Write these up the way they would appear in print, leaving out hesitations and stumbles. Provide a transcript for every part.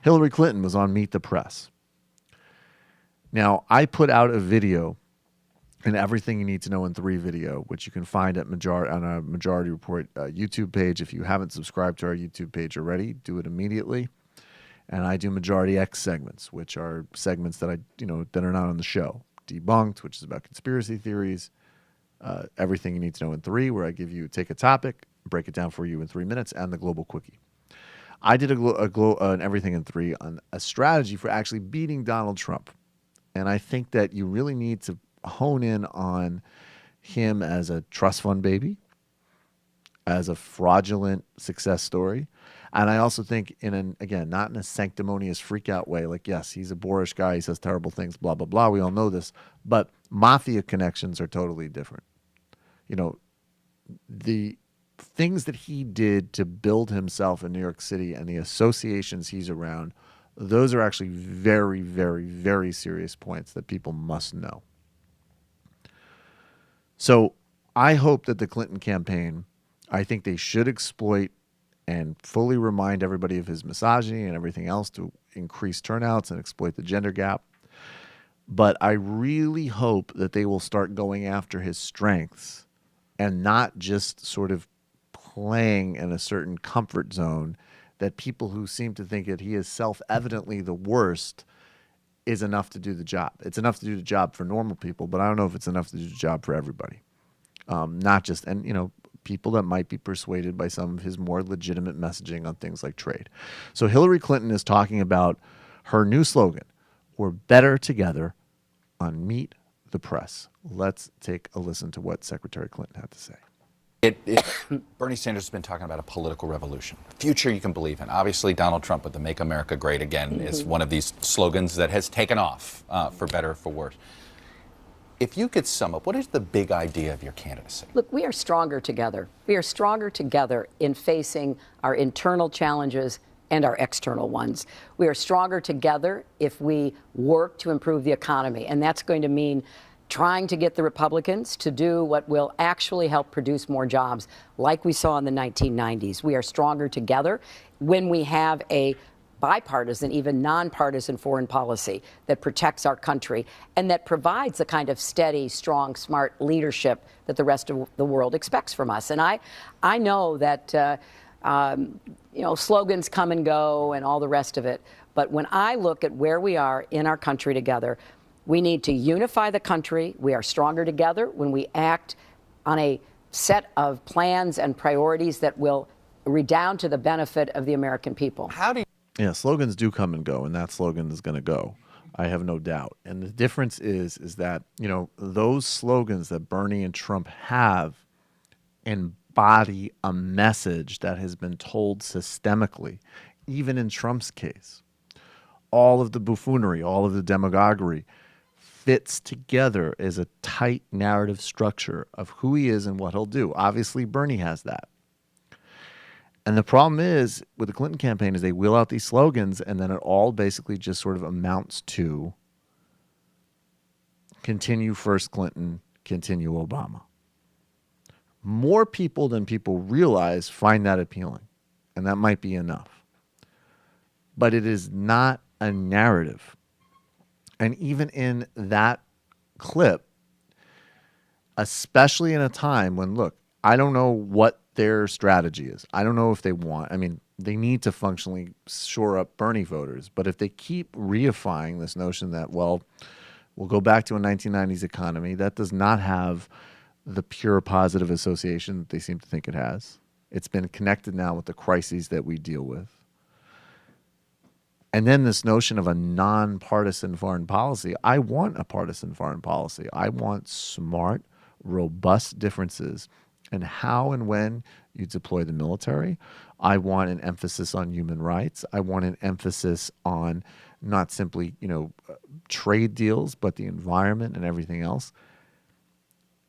Hillary Clinton was on Meet the Press. Now, I put out a video, an Everything You Need to Know in 3 video, which you can find at on our Majority Report YouTube page. If you haven't subscribed to our YouTube page already, do it immediately. And I do Majority X segments, which are segments that that are not on the show. Debunked, which is about conspiracy theories. Everything You Need to Know in 3, where I take a topic, break it down for you in 3 minutes, and the Global Quickie. I did an Everything in 3 on a strategy for actually beating Donald Trump. And I think that you really need to hone in on him as a trust fund baby, as a fraudulent success story. And I also think not in a sanctimonious freak out way, like, yes, he's a boorish guy, he says terrible things, blah, blah, blah. We all know this. But mafia connections are totally different. The things that he did to build himself in New York City and the associations he's around, those are actually very, very, very serious points that people must know. So I hope that the Clinton campaign, I think they should exploit and fully remind everybody of his misogyny and everything else to increase turnouts and exploit the gender gap. But I really hope that they will start going after his strengths and not just sort of playing in a certain comfort zone that people who seem to think that he is self-evidently the worst is enough to do the job. It's enough to do the job for normal people, but I don't know if it's enough to do the job for everybody. Not just, people that might be persuaded by some of his more legitimate messaging on things like trade. So Hillary Clinton is talking about her new slogan, "We're better together," on Meet the Press. Let's take a listen to what Secretary Clinton had to say. Bernie Sanders has been talking about a political revolution, a future you can believe in. Obviously, Donald Trump with the Make America Great Again is one of these slogans that has taken off, for better or for worse. If you could sum up, what is the big idea of your candidacy? Look, we are stronger together. We are stronger together in facing our internal challenges and our external ones. We are stronger together if we work to improve the economy, and that's going to mean trying to get the Republicans to do what will actually help produce more jobs, like we saw in the 1990s. We are stronger together when we have a bipartisan, even nonpartisan foreign policy that protects our country and that provides the kind of steady, strong, smart leadership that the rest of the world expects from us. And I know that slogans come and go and all the rest of it. But when I look at where we are in our country together, we need to unify the country. We are stronger together when we act on a set of plans and priorities that will redound to the benefit of the American people. Yeah, slogans do come and go, and that slogan is going to go. I have no doubt. And the difference is that, those slogans that Bernie and Trump have embody a message that has been told systemically, even in Trump's case. All of the buffoonery, all of the demagoguery fits together as a tight narrative structure of who he is and what he'll do. Obviously, Bernie has that. And the problem is with the Clinton campaign is they wheel out these slogans and then it all basically just sort of amounts to continue first Clinton, continue Obama. More people than people realize find that appealing, and that might be enough. But it is not a narrative. And even in that clip, especially in a time when, look, I don't know what their strategy is. I don't know if they they need to functionally shore up Bernie voters. But if they keep reifying this notion that, well, we'll go back to a 1990s economy, that does not have the pure positive association that they seem to think it has. It's been connected now with the crises that we deal with. And then this notion of a nonpartisan foreign policy. I want a partisan foreign policy. I want smart, robust differences in how and when you deploy the military. I want an emphasis on human rights. I want an emphasis on not simply, trade deals, but the environment and everything else.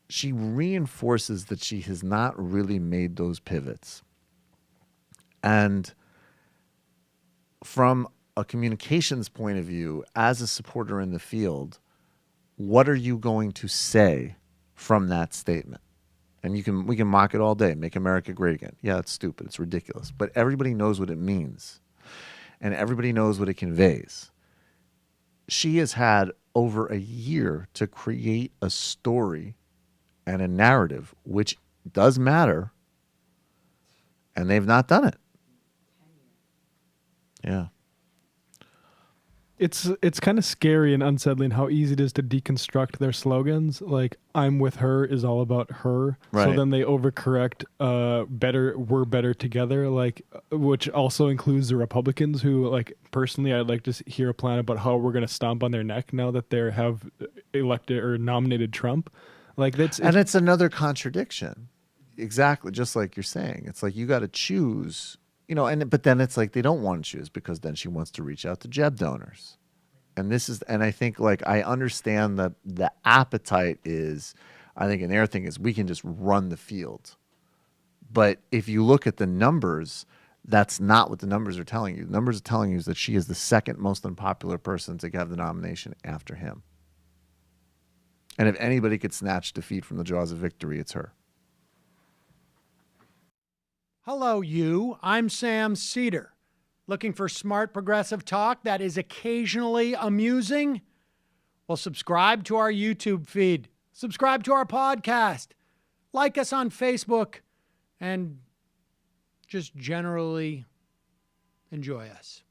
She reinforces that she has not really made those pivots. And from a communications point of view, as a supporter in the field, what are you going to say from that statement? And we can mock it all day, make America great again. Yeah, it's stupid, it's ridiculous, but everybody knows what it means. and everybody knows what it conveys. She has had over a year to create a story and a narrative, which does matter, and they've not done it. Yeah. It's kind of scary and unsettling how easy it is to deconstruct their slogans. Like, I'm with her is all about her. So Right. then they overcorrect we're better together, like, which also includes the Republicans who, like, personally, I'd like to hear a plan about how we're going to stomp on their neck now that they have elected or nominated Trump. Like, It's another contradiction. Exactly. Just like you're saying. It's like you got to choose. But then it's like they don't want to choose because then she wants to reach out to Jeb donors. And I think, like, I understand that the appetite is, I think an their thing is we can just run the field. But if you look at the numbers, that's not what the numbers are telling you. The numbers are telling you is that she is the second most unpopular person to have the nomination after him. And if anybody could snatch defeat from the jaws of victory, it's her. Hello, you. I'm Sam Seder. Looking for smart progressive talk that is occasionally amusing? Well, subscribe to our YouTube feed. Subscribe to our podcast. Like us on Facebook. And just generally enjoy us.